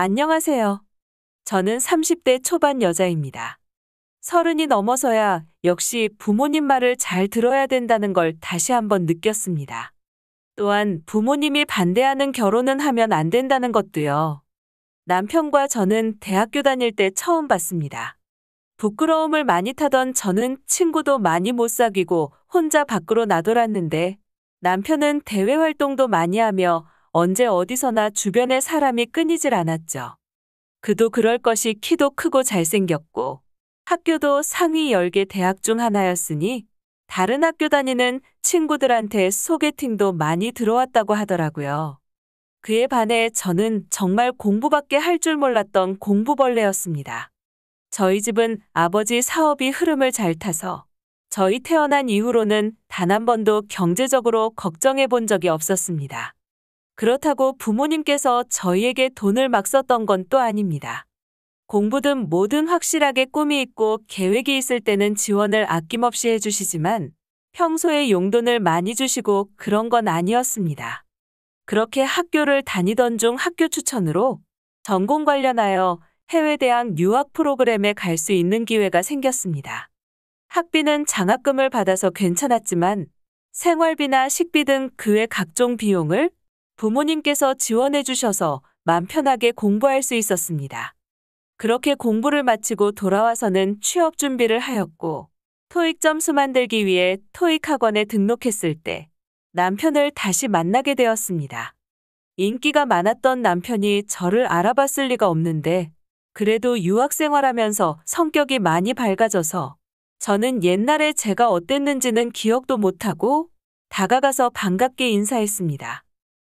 안녕하세요. 저는 30대 초반 여자입니다. 서른이 넘어서야 역시 부모님 말을 잘 들어야 된다는 걸 다시 한번 느꼈습니다. 또한 부모님이 반대하는 결혼은 하면 안 된다는 것도요. 남편과 저는 대학교 다닐 때 처음 봤습니다. 부끄러움을 많이 타던 저는 친구도 많이 못 사귀고 혼자 밖으로 나돌았는데 남편은 대외 활동도 많이 하며 언제 어디서나 주변에 사람이 끊이질 않았죠. 그도 그럴 것이 키도 크고 잘생겼고 학교도 상위 10개 대학 중 하나였으니 다른 학교 다니는 친구들한테 소개팅도 많이 들어왔다고 하더라고요. 그에 반해 저는 정말 공부밖에 할 줄 몰랐던 공부벌레였습니다. 저희 집은 아버지 사업이 흐름을 잘 타서 저희 태어난 이후로는 단 한 번도 경제적으로 걱정해 본 적이 없었습니다. 그렇다고 부모님께서 저희에게 돈을 막 썼던 건 또 아닙니다. 공부든 뭐든 확실하게 꿈이 있고 계획이 있을 때는 지원을 아낌없이 해주시지만 평소에 용돈을 많이 주시고 그런 건 아니었습니다. 그렇게 학교를 다니던 중 학교 추천으로 전공 관련하여 해외 대학 유학 프로그램에 갈 수 있는 기회가 생겼습니다. 학비는 장학금을 받아서 괜찮았지만 생활비나 식비 등 그 외 각종 비용을 부모님께서 지원해 주셔서 맘 편하게 공부할 수 있었습니다. 그렇게 공부를 마치고 돌아와서는 취업 준비를 하였고 토익 점수 만들기 위해 토익 학원에 등록했을 때 남편을 다시 만나게 되었습니다. 인기가 많았던 남편이 저를 알아봤을 리가 없는데 그래도 유학 생활하면서 성격이 많이 밝아져서 저는 옛날에 제가 어땠는지는 기억도 못하고 다가가서 반갑게 인사했습니다.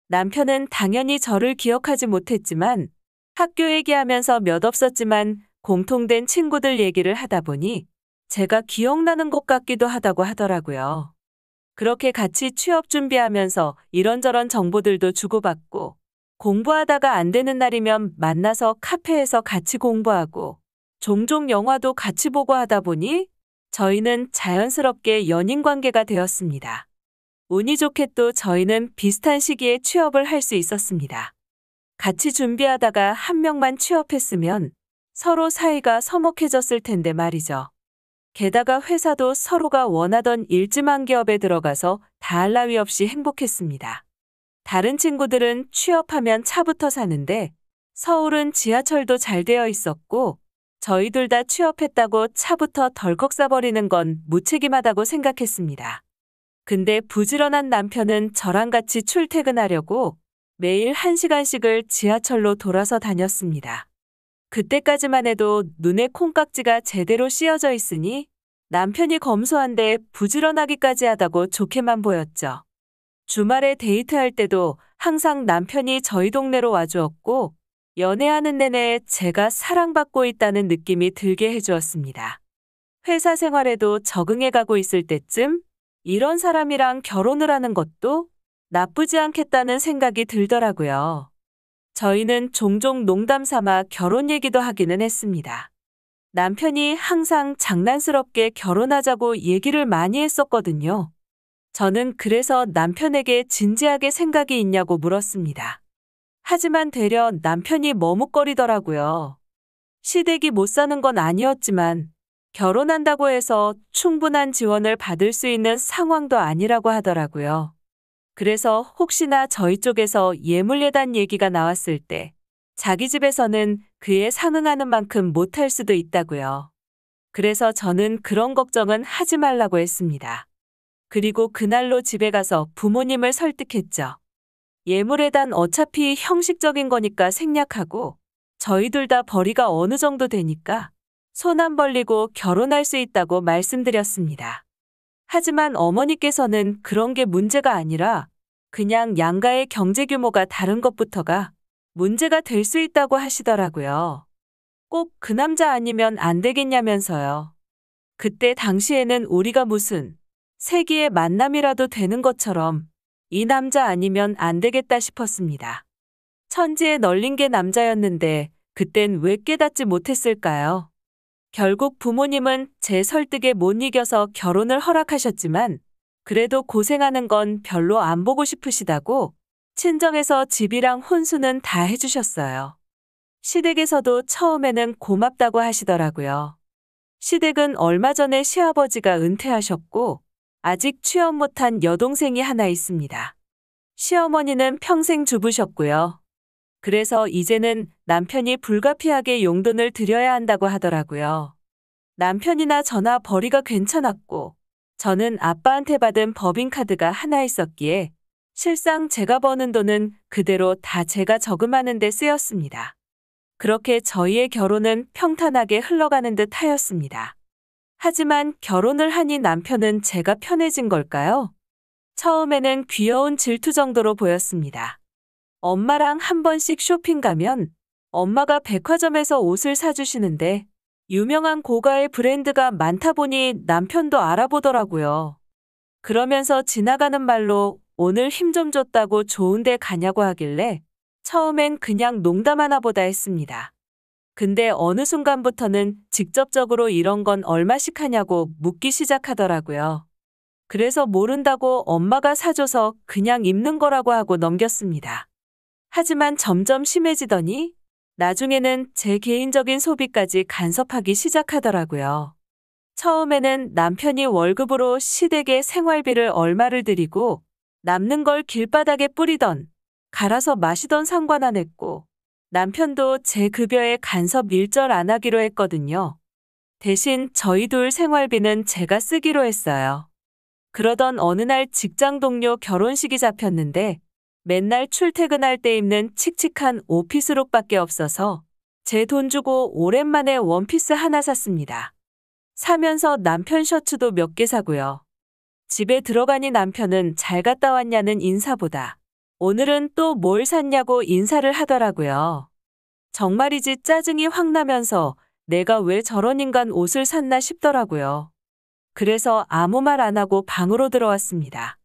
남편은 당연히 저를 기억하지 못했지만 학교 얘기하면서 몇 없었지만 공통된 친구들 얘기를 하다 보니 제가 기억나는 것 같기도 하다고 하더라고요. 그렇게 같이 취업 준비하면서 이런저런 정보들도 주고받고 공부하다가 안 되는 날이면 만나서 카페에서 같이 공부하고 종종 영화도 같이 보고 하다 보니 저희는 자연스럽게 연인 관계가 되었습니다. 운이 좋게 또 저희는 비슷한 시기에 취업을 할 수 있었습니다. 같이 준비하다가 한 명만 취업했으면 서로 사이가 서먹해졌을 텐데 말이죠. 게다가 회사도 서로가 원하던 일지망 기업에 들어가서 다할 나위 없이 행복했습니다. 다른 친구들은 취업하면 차부터 사는데 서울은 지하철도 잘 되어 있었고 저희 둘 다 취업했다고 차부터 덜컥 사버리는 건 무책임하다고 생각했습니다. 근데 부지런한 남편은 저랑 같이 출퇴근하려고 매일 1시간씩을 지하철로 돌아서 다녔습니다. 그때까지만 해도 눈에 콩깍지가 제대로 씌어져 있으니 남편이 검소한데 부지런하기까지 하다고 좋게만 보였죠. 주말에 데이트할 때도 항상 남편이 저희 동네로 와주었고 연애하는 내내 제가 사랑받고 있다는 느낌이 들게 해주었습니다. 회사 생활에도 적응해가고 있을 때쯤 이런 사람이랑 결혼을 하는 것도 나쁘지 않겠다는 생각이 들더라고요. 저희는 종종 농담 삼아 결혼 얘기도 하기는 했습니다. 남편이 항상 장난스럽게 결혼하자고 얘기를 많이 했었거든요. 저는 그래서 남편에게 진지하게 생각이 있냐고 물었습니다. 하지만 되려 남편이 머뭇거리더라고요. 시댁이 못 사는 건 아니었지만 결혼한다고 해서 충분한 지원을 받을 수 있는 상황도 아니라고 하더라고요. 그래서 혹시나 저희 쪽에서 예물예단 얘기가 나왔을 때 자기 집에서는 그에 상응하는 만큼 못할 수도 있다고요. 그래서 저는 그런 걱정은 하지 말라고 했습니다. 그리고 그날로 집에 가서 부모님을 설득했죠. 예물예단 어차피 형식적인 거니까 생략하고 저희 둘 다 벌이가 어느 정도 되니까 손 안 벌리고 결혼할 수 있다고 말씀드렸습니다. 하지만 어머니께서는 그런 게 문제가 아니라 그냥 양가의 경제 규모가 다른 것부터가 문제가 될 수 있다고 하시더라고요. 꼭 그 남자 아니면 안 되겠냐면서요. 그때 당시에는 우리가 무슨 세기의 만남이라도 되는 것처럼 이 남자 아니면 안 되겠다 싶었습니다. 천지에 널린 게 남자였는데 그땐 왜 깨닫지 못했을까요? 결국 부모님은 제 설득에 못 이겨서 결혼을 허락하셨지만 그래도 고생하는 건 별로 안 보고 싶으시다고 친정에서 집이랑 혼수는 다 해주셨어요. 시댁에서도 처음에는 고맙다고 하시더라고요. 시댁은 얼마 전에 시아버지가 은퇴하셨고 아직 취업 못한 여동생이 하나 있습니다. 시어머니는 평생 주부셨고요. 그래서 이제는 남편이 불가피하게 용돈을 드려야 한다고 하더라고요. 남편이나 저나 벌이가 괜찮았고 저는 아빠한테 받은 법인카드가 하나 있었기에 실상 제가 버는 돈은 그대로 다 제가 저금하는 데 쓰였습니다. 그렇게 저희의 결혼은 평탄하게 흘러가는 듯 하였습니다. 하지만 결혼을 하니 남편은 제가 편해진 걸까요? 처음에는 귀여운 질투 정도로 보였습니다. 엄마랑 한 번씩 쇼핑 가면 엄마가 백화점에서 옷을 사주시는데 유명한 고가의 브랜드가 많다 보니 남편도 알아보더라고요. 그러면서 지나가는 말로 오늘 힘 좀 줬다고 좋은 데 가냐고 하길래 처음엔 그냥 농담하나 보다 했습니다. 근데 어느 순간부터는 직접적으로 이런 건 얼마씩 하냐고 묻기 시작하더라고요. 그래서 모른다고 엄마가 사줘서 그냥 입는 거라고 하고 넘겼습니다. 하지만 점점 심해지더니 나중에는 제 개인적인 소비까지 간섭하기 시작하더라고요. 처음에는 남편이 월급으로 시댁에 생활비를 얼마를 드리고 남는 걸 길바닥에 뿌리던 갈아서 마시던 상관 안 했고 남편도 제 급여에 간섭 일절 안 하기로 했거든요. 대신 저희 둘 생활비는 제가 쓰기로 했어요. 그러던 어느 날 직장 동료 결혼식이 잡혔는데 맨날 출퇴근할 때 입는 칙칙한 오피스룩밖에 없어서 제 돈 주고 오랜만에 원피스 하나 샀습니다. 사면서 남편 셔츠도 몇 개 사고요. 집에 들어가니 남편은 잘 갔다 왔냐는 인사보다 오늘은 또 뭘 샀냐고 인사를 하더라고요. 정말이지 짜증이 확 나면서 내가 왜 저런 인간 옷을 샀나 싶더라고요. 그래서 아무 말 안 하고 방으로 들어왔습니다.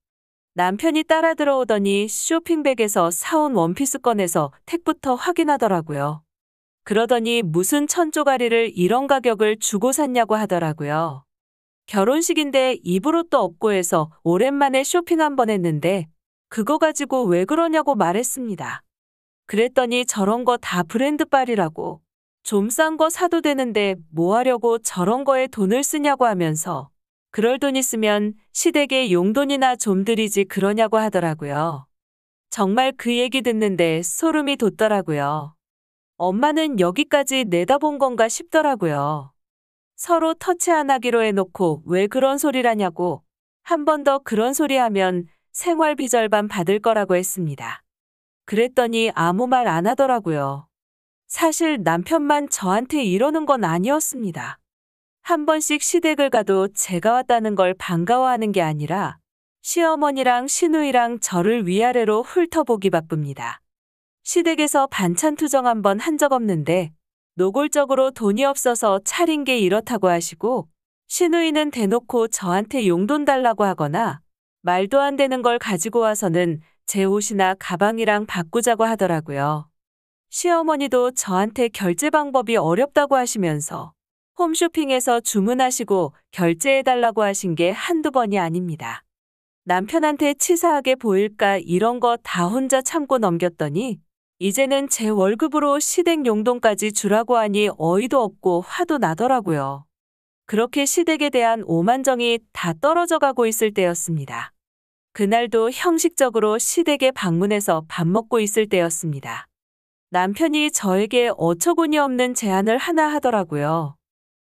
남편이 따라 들어오더니 쇼핑백에서 사온 원피스 꺼내서 택부터 확인하더라고요. 그러더니 무슨 천조가리를 이런 가격을 주고 샀냐고 하더라고요. 결혼식인데 입을 옷도 없고 해서 오랜만에 쇼핑 한번 했는데 그거 가지고 왜 그러냐고 말했습니다. 그랬더니 저런 거 다 브랜드빨이라고 좀 싼 거 사도 되는데 뭐 하려고 저런 거에 돈을 쓰냐고 하면서 그럴 돈 있으면 시댁에 용돈이나 좀 드리지 그러냐고 하더라고요. 정말 그 얘기 듣는데 소름이 돋더라고요. 엄마는 여기까지 내다본 건가 싶더라고요. 서로 터치 안 하기로 해놓고 왜 그런 소리라냐고 한 번 더 그런 소리 하면 생활비 절반 받을 거라고 했습니다. 그랬더니 아무 말 안 하더라고요. 사실 남편만 저한테 이러는 건 아니었습니다. 한 번씩 시댁을 가도 제가 왔다는 걸 반가워하는 게 아니라 시어머니랑 시누이랑 저를 위아래로 훑어보기 바쁩니다. 시댁에서 반찬 투정 한 번 한 적 없는데 노골적으로 돈이 없어서 차린 게 이렇다고 하시고 시누이는 대놓고 저한테 용돈 달라고 하거나 말도 안 되는 걸 가지고 와서는 제 옷이나 가방이랑 바꾸자고 하더라고요. 시어머니도 저한테 결제 방법이 어렵다고 하시면서 홈쇼핑에서 주문하시고 결제해달라고 하신 게 한두 번이 아닙니다. 남편한테 치사하게 보일까 이런 거 다 혼자 참고 넘겼더니 이제는 제 월급으로 시댁 용돈까지 주라고 하니 어이도 없고 화도 나더라고요. 그렇게 시댁에 대한 오만정이 다 떨어져 가고 있을 때였습니다. 그날도 형식적으로 시댁에 방문해서 밥 먹고 있을 때였습니다. 남편이 저에게 어처구니 없는 제안을 하나 하더라고요.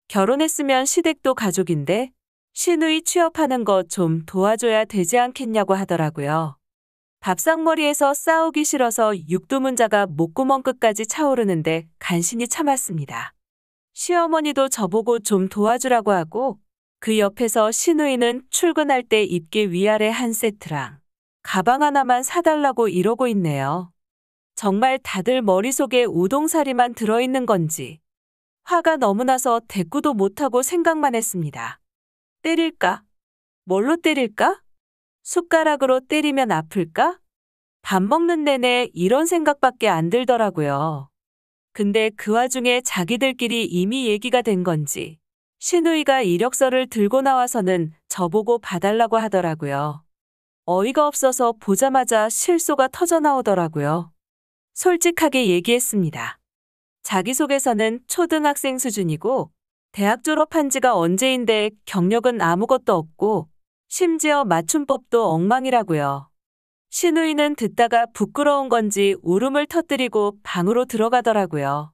결혼했으면 시댁도 가족인데 시누이 취업하는 거 좀 도와줘야 되지 않겠냐고 하더라고요. 밥상머리에서 싸우기 싫어서 육두문자가 목구멍 끝까지 차오르는데 간신히 참았습니다. 시어머니도 저보고 좀 도와주라고 하고 그 옆에서 시누이는 출근할 때 입게 위아래 한 세트랑 가방 하나만 사달라고 이러고 있네요. 정말 다들 머릿속에 우동사리만 들어있는 건지 화가 너무 나서 대꾸도 못하고 생각만 했습니다. 때릴까? 뭘로 때릴까? 숟가락으로 때리면 아플까? 밥 먹는 내내 이런 생각밖에 안 들더라고요. 근데 그 와중에 자기들끼리 이미 얘기가 된 건지 시누이가 이력서를 들고 나와서는 저보고 봐달라고 하더라고요. 어이가 없어서 보자마자 실소가 터져 나오더라고요. 솔직하게 얘기했습니다. 자기소개서는 초등학생 수준이고 대학 졸업한 지가 언제인데 경력은 아무것도 없고 심지어 맞춤법도 엉망이라고요. 시누이는 듣다가 부끄러운 건지 울음을 터뜨리고 방으로 들어가더라고요.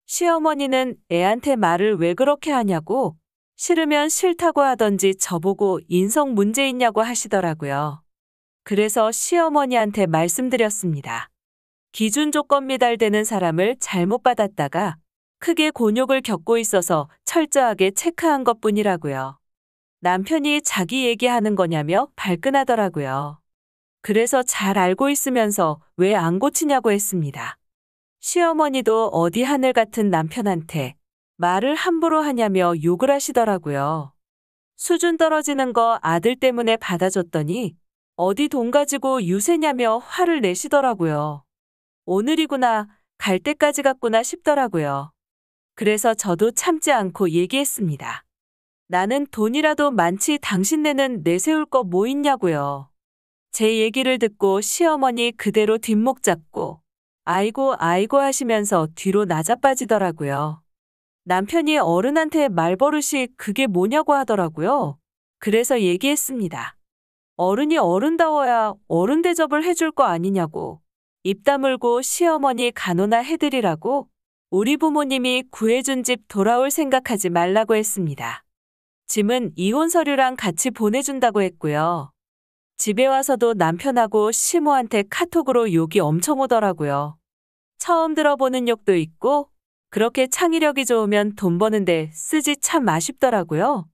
시어머니는 애한테 말을 왜 그렇게 하냐고, 싫으면 싫다고 하던지 저보고 인성 문제 있냐고 하시더라고요. 그래서 시어머니한테 말씀드렸습니다. 기준 조건 미달되는 사람을 잘못 받았다가 크게 곤욕을 겪고 있어서 철저하게 체크한 것뿐이라고요. 남편이 자기 얘기하는 거냐며 발끈하더라고요. 그래서 잘 알고 있으면서 왜 안 고치냐고 했습니다. 시어머니도 어디 하늘 같은 남편한테 말을 함부로 하냐며 욕을 하시더라고요. 수준 떨어지는 거 아들 때문에 받아줬더니 어디 돈 가지고 유세냐며 화를 내시더라고요. 오늘이구나, 갈 때까지 갔구나 싶더라고요. 그래서 저도 참지 않고 얘기했습니다. 나는 돈이라도 많지 당신네는 내세울 거 뭐 있냐고요. 제 얘기를 듣고 시어머니 그대로 뒷목 잡고 아이고 아이고 하시면서 뒤로 나자빠지더라고요. 남편이 어른한테 말버릇이 그게 뭐냐고 하더라고요. 그래서 얘기했습니다. 어른이 어른다워야 어른 대접을 해줄 거 아니냐고. 입 다물고 시어머니 간호나 해드리라고 우리 부모님이 구해준 집 돌아올 생각하지 말라고 했습니다. 짐은 이혼 서류랑 같이 보내준다고 했고요. 집에 와서도 남편하고 시모한테 카톡으로 욕이 엄청 오더라고요. 처음 들어보는 욕도 있고 그렇게 창의력이 좋으면 돈 버는데 쓰지 참 아쉽더라고요.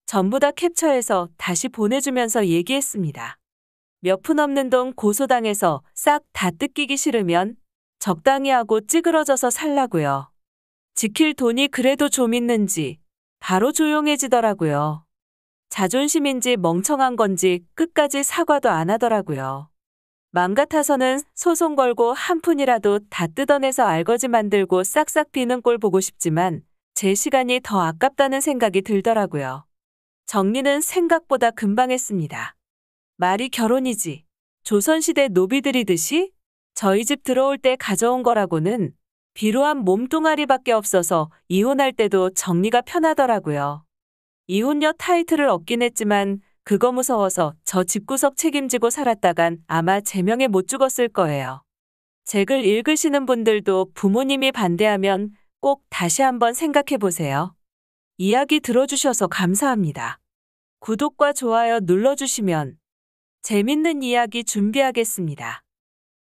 전부 다 캡처해서 다시 보내주면서 얘기했습니다. 몇 푼 없는 돈 고소당해서 싹 다 뜯기기 싫으면 적당히 하고 찌그러져서 살라고요. 지킬 돈이 그래도 좀 있는지 바로 조용해지더라고요. 자존심인지 멍청한 건지 끝까지 사과도 안 하더라고요. 맘 같아서는 소송 걸고 한 푼이라도 다 뜯어내서 알거지 만들고 싹싹 비는 꼴 보고 싶지만 제 시간이 더 아깝다는 생각이 들더라고요. 정리는 생각보다 금방 했습니다. 말이 결혼이지. 조선시대 노비들이듯이 저희 집 들어올 때 가져온 거라고는 비루한 몸뚱아리밖에 없어서 이혼할 때도 정리가 편하더라고요. 이혼녀 타이틀을 얻긴 했지만 그거 무서워서 저 집구석 책임지고 살았다간 아마 제명에 못 죽었을 거예요. 제 글 읽으시는 분들도 부모님이 반대하면 꼭 다시 한번 생각해 보세요. 이야기 들어주셔서 감사합니다. 구독과 좋아요 눌러주시면 재밌는 이야기 준비하겠습니다.